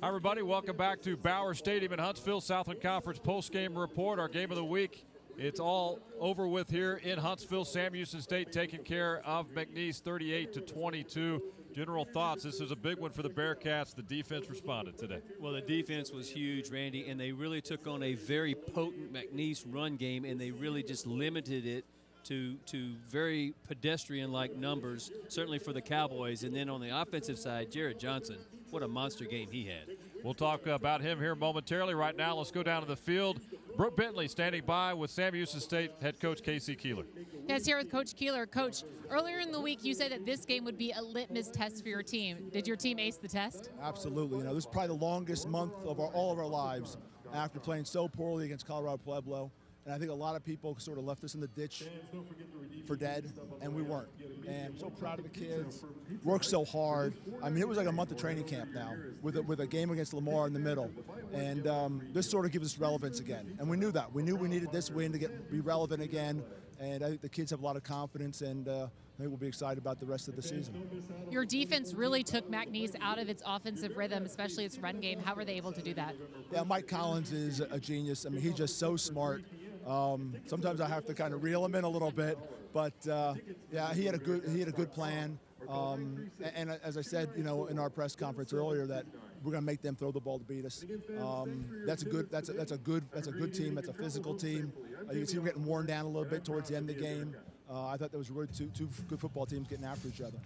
Hi, everybody. Welcome back to Bauer Stadium in Huntsville, Southland Conference postgame report, our game of the week. It's all over with here in Huntsville. Sam Houston State taking care of McNeese 38-22. General thoughts, this is a big one for the Bearkats. The defense responded today. Well, the defense was huge, Randy, and they really took on a very potent McNeese run game, and they really just limited it to very pedestrian-like numbers, certainly for the Cowboys. And then on the offensive side, Jared Johnson, what a monster game he had. We'll talk about him here momentarily. Right now, let's go down to the field. Brooke Bentley standing by with Sam Houston State head coach Casey Keeler. Yes, here with Coach Keeler. Coach, earlier in the week you said that this game would be a litmus test for your team. Did your team ace the test? Absolutely. This is probably the longest month of all of our lives after playing so poorly against Colorado Pueblo. And I think a lot of people sort of left us in the ditch for dead, and we weren't. And I'm so proud of the kids. Worked so hard. I mean, it was like a month of training camp now with a game against Lamar in the middle. And this sort of gives us relevance again. And we knew that. We knew we needed this win to be relevant again. And I think the kids have a lot of confidence, and I think we'll be excited about the rest of the season. Your defense really took McNeese out of its offensive rhythm, especially its run game. How were they able to do that? Yeah, Mike Collins is a genius. I mean, he's just so smart. Sometimes I have to kind of reel him in a little bit, but yeah, he had a good plan. And as I said, in our press conference earlier, that we're going to make them throw the ball to beat us. That's a good team. That's a physical team. You can see we're getting worn down a little bit towards the end of the game. I thought there was really two good football teams getting after each other.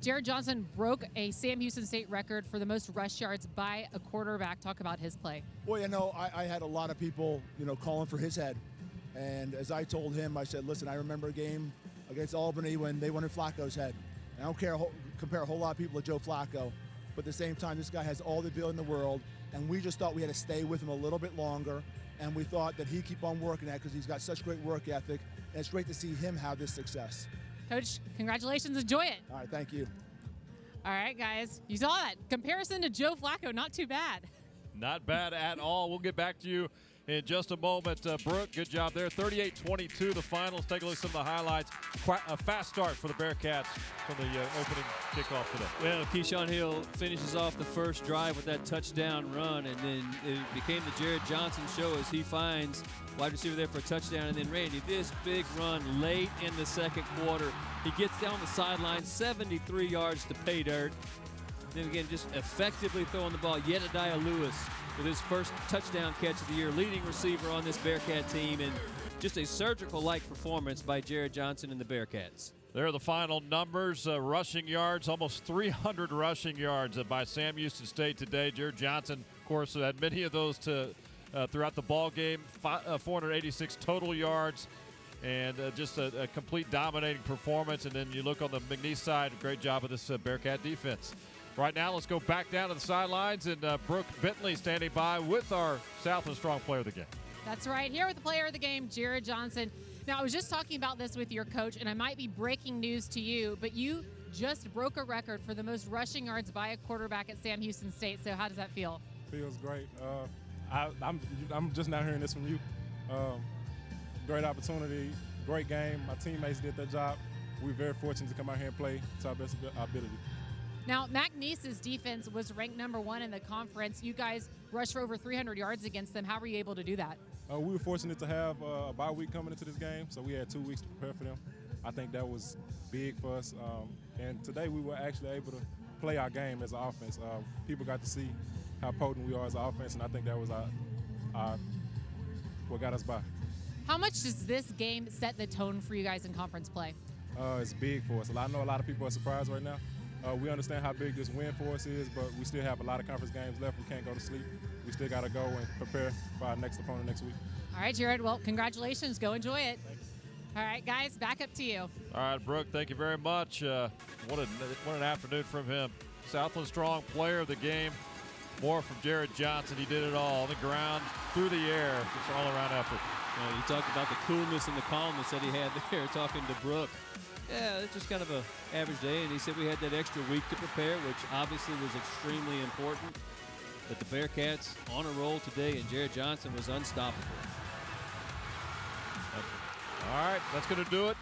Jared Johnson broke a Sam Houston State record for the most rush yards by a quarterback. Talk about his play. Well, I had a lot of people, calling for his head. And as I told him, I said, listen, I remember a game against Albany when they wanted Flacco's head. And I don't compare a whole lot of people to Joe Flacco, but at the same time, this guy has all the ability in the world, and we just thought we had to stay with him a little bit longer, and we thought that he'd keep on working at it because he's got such great work ethic, and it's great to see him have this success. Coach, congratulations. Enjoy it. All right, thank you. All right, guys. You saw that. Comparison to Joe Flacco, not too bad. Not bad at all. We'll get back to you in just a moment. Brooke, good job there. 38-22, the finals. Take a look at some of the highlights. A fast start for the Bearkats from the opening kickoff today. Well, Keyshawn Hill finishes off the first drive with that touchdown run, and then it became the Jared Johnson show as he finds wide receiver there for a touchdown. And then Randy, this big run late in the second quarter. He gets down the sideline, 73 yards to pay dirt. Then again, just effectively throwing the ball. Jedediah Lewis with his first touchdown catch of the year, leading receiver on this Bearcat team, and just a surgical-like performance by Jared Johnson and the Bearcats. There are the final numbers. Rushing yards, almost 300 rushing yards by Sam Houston State today. Jared Johnson, of course, had many of those throughout the ball game. 486 total yards, and just a complete dominating performance. And then you look on the McNeese side, great job of this Bearcat defense. Right now, let's go back down to the sidelines, and Brooke Bentley standing by with our Southland Strong player of the game. That's right, here with the player of the game, Jared Johnson. Now, I was just talking about this with your coach, and I might be breaking news to you, but you just broke a record for the most rushing yards by a quarterback at Sam Houston State. So how does that feel? Feels great. I'm just now hearing this from you. Great opportunity, great game. My teammates did their job. We're very fortunate to come out here and play to our best ability. Now, McNeese's defense was ranked #1 in the conference. You guys rushed for over 300 yards against them. How were you able to do that? We were fortunate to have a bye week coming into this game, so we had 2 weeks to prepare for them. I think that was big for us. And today we were actually able to play our game as an offense. People got to see how potent we are as an offense, and I think that was what got us by. How much does this game set the tone for you guys in conference play? It's big for us. I know a lot of people are surprised right now. We understand how big this win for us is, but we still have a lot of conference games left. We can't go to sleep. We still got to go and prepare for our next opponent next week. All right, Jared. Well, congratulations. Go enjoy it. Thanks. All right, guys, back up to you. All right, Brooke, thank you very much. What an afternoon from him. Southland Strong player of the game. More from Jared Johnson. He did it all on the ground, through the air. It's an all-around effort. You talked about the coolness and the calmness that he had there talking to Brooke. Yeah, it's just kind of an average day, and he said we had that extra week to prepare, which obviously was extremely important. But the Bearcats on a roll today, and Jared Johnson was unstoppable. All right, that's going to do it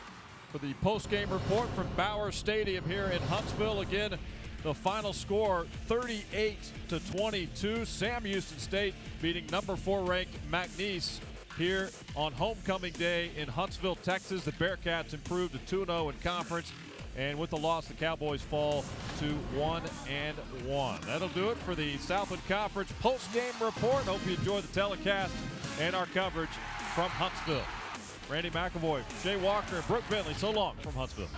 for the post-game report from Bauer Stadium here in Huntsville. Again, The final score, 38-22. Sam Houston State beating number 4 ranked McNeese here on homecoming day in Huntsville, Texas. The Bearkats improved to 2-0 in conference, and with the loss, the Cowboys fall to 1-1. That'll do it for the Southland Conference post-game report. Hope you enjoy the telecast and our coverage from Huntsville. Randy McIlvoy, Shea Walker, and Brooke Bentley, so long from Huntsville.